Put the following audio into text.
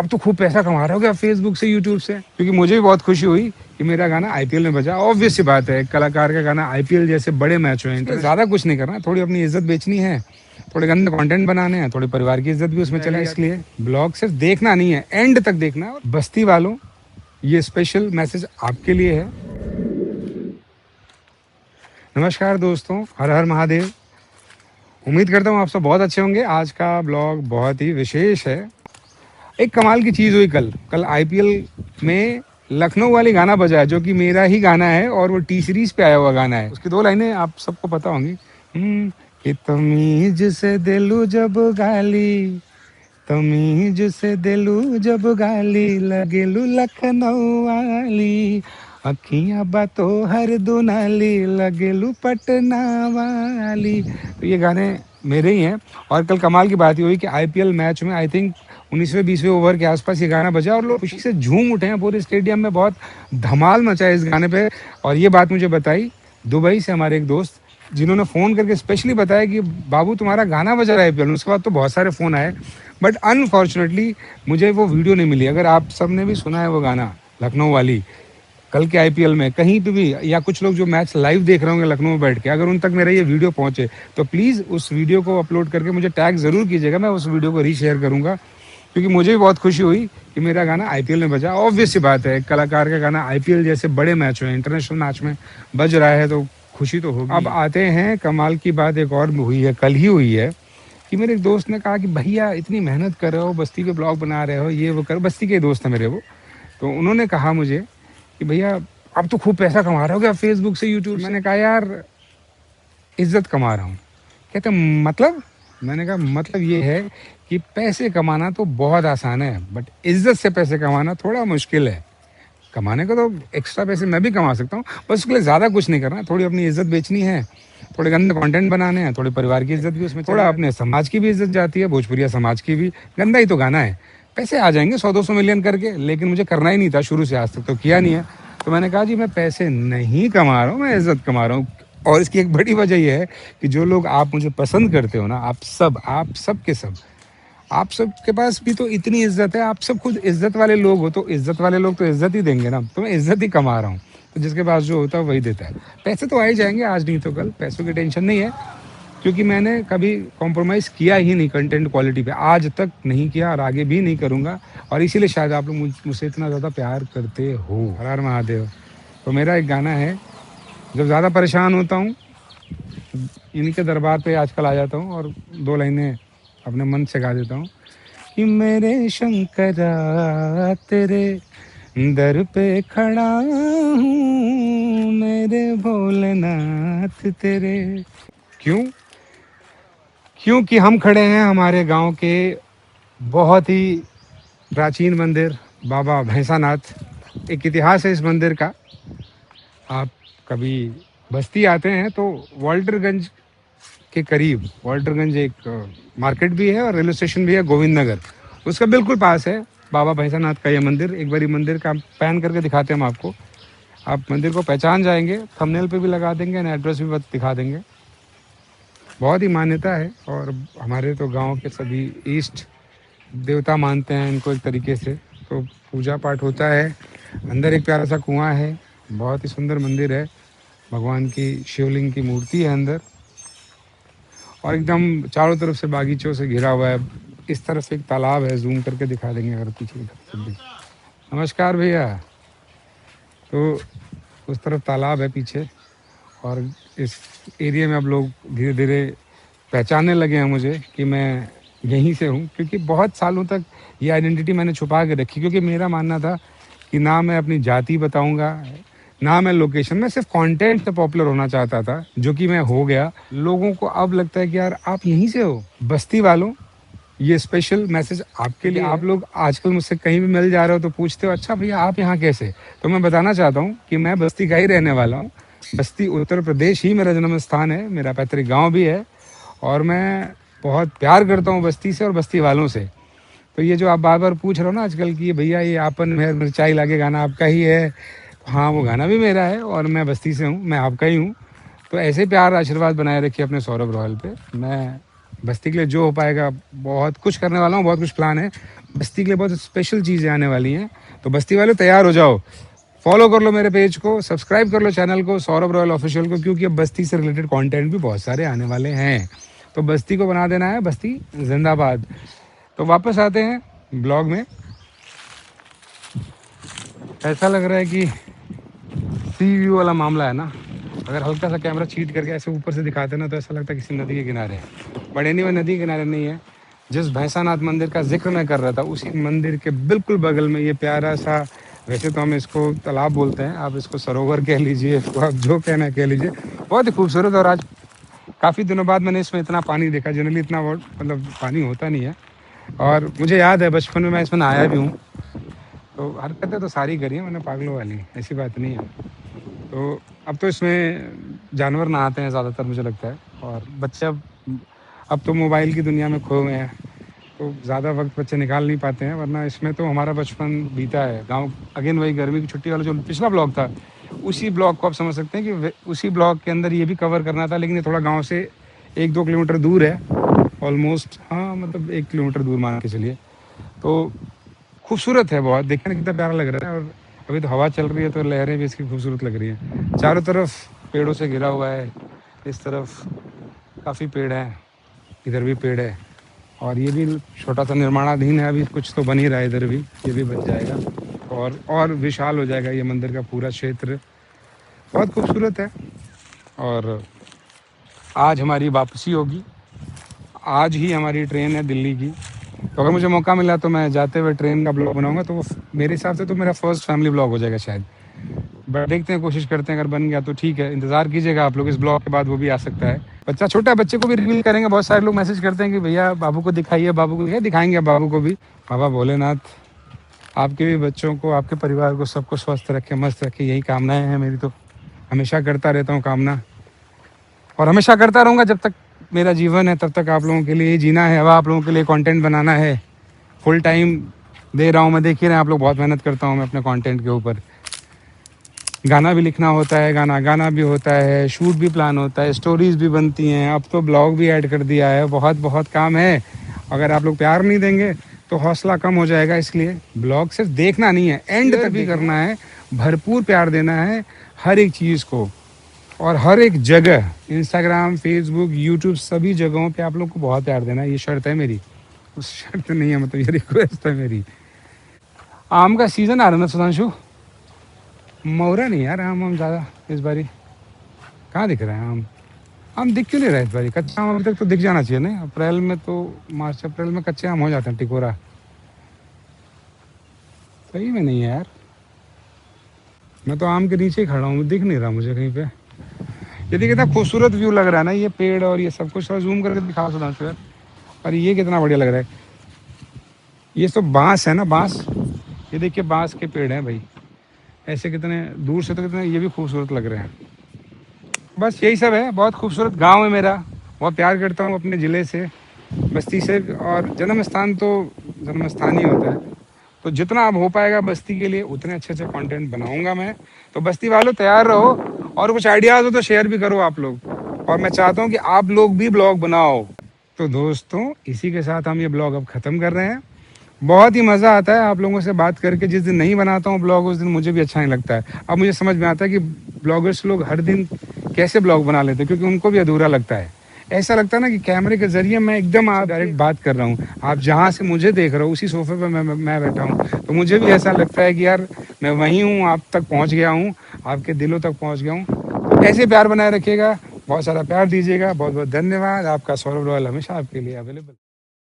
अब तो खूब पैसा कमा रहे हो क्या फेसबुक से, यूट्यूब से? क्योंकि मुझे भी बहुत खुशी हुई कि मेरा गाना आईपीएल में बजा। ऑब्वियस सी बात है, कलाकार का गाना आईपीएल जैसे बड़े मैच में, ज्यादा कुछ नहीं करना, थोड़ी अपनी इज्जत बेचनी है, थोड़े गंदे कंटेंट बनाने हैं, थोड़ी परिवार की इज्जत भी उसमें चले। इसलिए ब्लॉग सिर्फ देखना नहीं है, एंड तक देखना है। बस्ती वालों, ये स्पेशल मैसेज आपके लिए है। नमस्कार दोस्तों, हर हर महादेव। उम्मीद करता हूँ आप सब बहुत अच्छे होंगे। आज का ब्लॉग बहुत ही विशेष है। एक कमाल की चीज़ हुई कल आईपीएल में लखनऊ वाली गाना बजा है, जो कि मेरा ही गाना है और वो टी सीरीज पे आया हुआ गाना है। उसकी दो लाइनें आप सबको पता होंगी। कि तमीज से दिलू जब गाली, तमीज से दिलू जब गाली, लगेलू लखनऊ वाली, अखियां बातों हर दुनाली, लगेलू पटना वाली। तो ये गाने मेरे ही हैं। और कल कमाल की बात ये हुई कि आईपीएल मैच में आई थिंक 19वें-20वें ओवर के आसपास ये गाना बजा और लोग खुशी से झूम उठे हैं। पूरे स्टेडियम में बहुत धमाल मचा है इस गाने पे। और ये बात मुझे बताई दुबई से हमारे एक दोस्त, जिन्होंने फ़ोन करके स्पेशली बताया कि बाबू तुम्हारा गाना बजा रहा है आईपीएल में। उसके बाद तो बहुत सारे फ़ोन आए, बट अनफॉर्चुनेटली मुझे वो वीडियो नहीं मिली। अगर आप सब ने भी सुना है वो गाना लखनऊ वाली कल के आईपीएल में कहीं पे भी, या कुछ लोग जो मैच लाइव देख रहे होंगे लखनऊ में बैठ के, अगर उन तक मेरा ये वीडियो पहुंचे तो प्लीज़ उस वीडियो को अपलोड करके मुझे टैग ज़रूर कीजिएगा। मैं उस वीडियो को रीशेयर करूँगा, क्योंकि मुझे भी बहुत खुशी हुई कि मेरा गाना आईपीएल में बजा। ऑब्वियस सी बात है, कलाकार का गाना आईपीएल जैसे बड़े मैच में, इंटरनेशनल मैच में बज रहा है तो खुशी तो होगी। अब आते हैं कमाल की बात, एक और हुई है, कल ही हुई है, कि मेरे एक दोस्त ने कहा कि भैया इतनी मेहनत कर रहे हो, बस्ती के ब्लॉग बना रहे हो, ये वो करो। बस्ती के दोस्त हैं मेरे वो। तो उन्होंने कहा मुझे कि भैया अब तो खूब पैसा कमा रहे हो क्या फेसबुक से, यूट्यूब से? मैंने कहा यार इज्जत कमा रहा हूँ। कहते मतलब? मैंने कहा मतलब ये है कि पैसे कमाना तो बहुत आसान है, बट इज्जत से पैसे कमाना थोड़ा मुश्किल है। कमाने को तो एक्स्ट्रा पैसे मैं भी कमा सकता हूँ, बस उसके लिए ज़्यादा कुछ नहीं करना, थोड़ी अपनी इज्जत बेचनी है, थोड़े गंदे कंटेंट बनाने हैं, थोड़ी परिवार की इज्जत भी उसमें, थोड़ा अपने समाज की भी इज्जत जाती है, भोजपुरिया समाज की भी। गंदा ही तो गाना है, पैसे आ जाएंगे 100-200 मिलियन करके, लेकिन मुझे करना ही नहीं था शुरू से, आज तक तो किया नहीं है। तो मैंने कहा जी मैं पैसे नहीं कमा रहा हूँ, मैं इज्जत कमा रहा हूँ। और इसकी एक बड़ी वजह यह है कि जो लोग आप मुझे पसंद करते हो ना, आप सब के सब, आप सब के पास भी तो इतनी इज्जत है, आप सब खुद इज्जत वाले लोग हो, तो इज्जत वाले लोग तो इज्जत ही देंगे ना। तो मैं इज्जत ही कमा रहा हूँ, तो जिसके पास जो होता है वही देता है। पैसे तो आ ही जाएंगे, आज नहीं तो कल, पैसों की टेंशन नहीं है, क्योंकि मैंने कभी कॉम्प्रोमाइज़ किया ही नहीं कंटेंट क्वालिटी पे, आज तक नहीं किया और आगे भी नहीं करूँगा। और इसीलिए शायद आप लोग मुझसे इतना ज़्यादा प्यार करते हो। हर हर महादेव। तो मेरा एक गाना है, जब ज़्यादा परेशान होता हूँ इन्हीं के दरबार पे आजकल आ जाता हूँ और दो लाइनें अपने मन से गा देता हूँ कि मेरे शंकरा तेरे दर पे खड़ा हूँ, मेरे भोलेनाथ तेरे। क्यों? क्योंकि हम खड़े हैं हमारे गांव के बहुत ही प्राचीन मंदिर बाबा भैंसानाथ। एक इतिहास है इस मंदिर का। आप कभी बस्ती आते हैं तो वाल्टरगंज के करीब, वाल्टरगंज एक मार्केट भी है और रेलवे स्टेशन भी है, गोविंद नगर, उसका बिल्कुल पास है बाबा भैंसानाथ का ये मंदिर। एक बार मंदिर का पैन करके दिखाते हैं हम आपको, आप मंदिर को पहचान जाएंगे, थंबनेल पे भी लगा देंगे, एड्रेस भी दिखा देंगे। बहुत ही मान्यता है और हमारे तो गांव के सभी ईष्ट देवता मानते हैं इनको एक तरीके से, तो पूजा पाठ होता है। अंदर एक प्यारा सा कुआं है, बहुत ही सुंदर मंदिर है, भगवान की शिवलिंग की मूर्ति है अंदर, और एकदम चारों तरफ से बागीचों से घिरा हुआ है। इस तरफ से एक तालाब है, जूम करके दिखा देंगे अगर पीछे की तरफ से भी। नमस्कार भैया। तो उस तरफ तालाब है पीछे, और इस एरिया में अब लोग धीरे धीरे पहचानने लगे हैं मुझे कि मैं यहीं से हूँ, क्योंकि बहुत सालों तक ये आइडेंटिटी मैंने छुपा के रखी, क्योंकि मेरा मानना था कि ना मैं अपनी जाति बताऊँगा, ना मैं लोकेशन, मैं सिर्फ कंटेंट से पॉपुलर होना चाहता था, जो कि मैं हो गया। लोगों को अब लगता है कि यार आप यहीं से हो। बस्ती वालों, ये स्पेशल मैसेज आपके लिए। आप लोग आजकल मुझसे कहीं भी मिल जा रहे हो तो पूछते हो अच्छा भैया आप यहाँ कैसे, तो मैं बताना चाहता हूँ कि मैं बस्ती का ही रहने वाला हूँ। बस्ती उत्तर प्रदेश ही मेरा जन्म स्थान है, मेरा पैतृक गाँव भी है, और मैं बहुत प्यार करता हूँ बस्ती से और बस्ती वालों से। तो ये जो आप बार बार पूछ रहे हो ना आजकल की भैया ये आपन में मिर्चाई लागे गाना आपका ही है, हाँ वो गाना भी मेरा है और मैं बस्ती से हूँ, मैं आपका ही हूँ। तो ऐसे प्यार आशीर्वाद बनाए रखिए अपने सौरभ रॉयल पे। मैं बस्ती के लिए जो हो पाएगा, बहुत कुछ करने वाला हूँ, बहुत कुछ प्लान है, बस्ती के लिए बहुत स्पेशल चीज़ें आने वाली हैं। तो बस्ती वालों तैयार हो जाओ, फॉलो कर लो मेरे पेज को, सब्सक्राइब कर लो चैनल को सौरभ रॉयल ऑफिशियल को, क्योंकि अब बस्ती से रिलेटेड कंटेंट भी बहुत सारे आने वाले हैं। तो बस्ती को बना देना है, बस्ती जिंदाबाद। तो वापस आते हैं ब्लॉग में। ऐसा लग रहा है कि सी व्यू वाला मामला है ना, अगर हल्का सा कैमरा चीट करके ऐसे ऊपर से दिखाते ना तो ऐसा लगता है किसी नदी के किनारे है। बट एनीवे नदी के किनारे नहीं है। जिस भैंसानाथ मंदिर का जिक्र मैं कर रहा था, उसी मंदिर के बिल्कुल बगल में ये प्यारा सा, वैसे तो हम इसको तालाब बोलते हैं, आप इसको सरोवर कह लीजिए, इसको आप जो कहना है कह लीजिए, बहुत ही खूबसूरत। और आज काफ़ी दिनों बाद मैंने इसमें इतना पानी देखा। जनरली इतना मतलब पानी होता नहीं है। और मुझे याद है बचपन में मैं इसमें नहाया भी हूँ। तो हरकतें तो सारी करी हैं मैंने पागलों वाली, ऐसी बात नहीं है। तो अब तो इसमें जानवर नहाते हैं ज़्यादातर मुझे लगता है। और बच्चे अब तो मोबाइल की दुनिया में खो गए हैं, तो ज़्यादा वक्त बच्चे निकाल नहीं पाते हैं। वरना इसमें तो हमारा बचपन बीता है। गांव अगेन वही गर्मी की छुट्टी वाला जो पिछला ब्लॉग था, उसी ब्लॉग को आप समझ सकते हैं कि उसी ब्लॉग के अंदर ये भी कवर करना था, लेकिन ये थोड़ा गाँव से 1-2 किलोमीटर दूर है ऑलमोस्ट। हाँ मतलब 1 किलोमीटर दूर मान के चलिए। तो खूबसूरत है बहुत, देखने में कितना प्यारा लग रहा है। और अभी तो हवा चल रही है तो लहरें भी इसकी खूबसूरत लग रही हैं। चारों तरफ पेड़ों से घिरा हुआ है, इस तरफ काफ़ी पेड़ है, इधर भी पेड़ है। और ये भी छोटा सा निर्माणाधीन है, अभी कुछ तो बन ही रहा है, इधर भी ये भी बन जाएगा और विशाल हो जाएगा ये मंदिर का पूरा क्षेत्र। बहुत खूबसूरत है। और आज हमारी वापसी होगी, आज ही हमारी ट्रेन है दिल्ली की। तो अगर मुझे मौका मिला तो मैं जाते हुए ट्रेन का ब्लॉग बनाऊंगा, तो वो मेरे हिसाब से तो मेरा फर्स्ट फैमिली ब्लॉग हो जाएगा शायद। बट देखते हैं, कोशिश करते हैं, अगर बन गया तो ठीक है। इंतजार कीजिएगा आप लोग, इस ब्लॉग के बाद वो भी आ सकता है। बच्चा छोटा है, बच्चे को भी रिवील करेंगे। बहुत सारे लोग मैसेज करते हैं कि भैया बाबू को दिखाइए, बाबू को दिखाइए, दिखाएंगे अब बाबू को भी। बाबा भोलेनाथ आपके भी बच्चों को, आपके परिवार को, सबको स्वस्थ रखे, मस्त रखे, यही कामनाएं हैं मेरी। तो हमेशा करता रहता हूँ कामना, और हमेशा करता रहूँगा जब तक मेरा जीवन है। तब तक आप लोगों के लिए जीना है, अब आप लोगों के लिए कंटेंट बनाना है। फुल टाइम दे रहा हूँ मैं, देख ही रहे हैं आप लोग, बहुत मेहनत करता हूँ मैं अपने कंटेंट के ऊपर। गाना भी लिखना होता है, गाना भी होता है, शूट भी प्लान होता है, स्टोरीज भी बनती हैं, अब तो ब्लॉग भी ऐड कर दिया है। बहुत बहुत काम है। अगर आप लोग प्यार नहीं देंगे तो हौसला कम हो जाएगा। इसलिए ब्लॉग सिर्फ देखना नहीं है, एंड तक भी करना है, भरपूर प्यार देना है हर एक चीज़ को। और हर एक जगह, इंस्टाग्राम, फेसबुक, यूट्यूब, सभी जगहों पे आप लोग को बहुत प्यार देना है। ये शर्त है मेरी, उस शर्त नहीं है, मतलब ये रिक्वेस्ट है मेरी। आम का सीज़न आ रहा है ना सुधांशु, मौरा नहीं यार, आम ज़्यादा इस बारी कहाँ दिख रहा है आम। आम दिख क्यों नहीं रहा है इस बारी? कच्चा आम अभी तक तो दिख जाना चाहिए ना, अप्रैल में तो, मार्च अप्रैल में कच्चे आम हो जाते हैं, टिकोरा। सही में नहीं है यार, मैं तो आम के नीचे ही खड़ा हूँ, दिख नहीं रहा मुझे कहीं पे। ये देखिए कितना खूबसूरत व्यू लग रहा है ना, ये पेड़ और ये सब कुछ। थोड़ा जूम करके दिखा सुधांशु यार। और ये कितना बढ़िया लग रहा है। ये सब बांस है ना, बांस। ये देखिए बांस के पेड़ हैं भाई, ऐसे कितने दूर से तो कितने ये भी खूबसूरत लग रहे हैं। बस यही सब है। बहुत खूबसूरत गांव है मेरा, बहुत प्यार करता हूँ अपने ज़िले से, बस्ती से। और जन्म स्थान तो जन्म स्थान ही होता है। तो जितना अब हो पाएगा बस्ती के लिए उतने अच्छे अच्छे कंटेंट बनाऊंगा मैं। तो बस्ती वालों तैयार रहो, और कुछ आइडियाज़ हो तो शेयर भी करो आप लोग। और मैं चाहता हूँ कि आप लोग भी ब्लॉग बनाओ। तो दोस्तों इसी के साथ हम ये ब्लॉग अब ख़त्म कर रहे हैं। बहुत ही मज़ा आता है आप लोगों से बात करके। जिस दिन नहीं बनाता हूँ ब्लॉग उस दिन मुझे भी अच्छा नहीं लगता है। अब मुझे समझ में आता है कि ब्लॉगर्स लोग हर दिन कैसे ब्लॉग बना लेते हैं, क्योंकि उनको भी अधूरा लगता है। ऐसा लगता है ना कि कैमरे के जरिए मैं एकदम आप डायरेक्ट बात कर रहा हूँ, आप जहाँ से मुझे देख रहे हो उसी सोफे पर मैं बैठा हूँ। तो मुझे भी ऐसा लगता है कि यार मैं वहीं हूँ, आप तक पहुँच गया हूँ, आपके दिलों तक पहुँच गया हूँ। तो ऐसे प्यार बनाए रखिएगा, बहुत सारा प्यार दीजिएगा। बहुत बहुत धन्यवाद। आपका सौरभ रॉयल हमेशा आपके लिए अवेलेबल।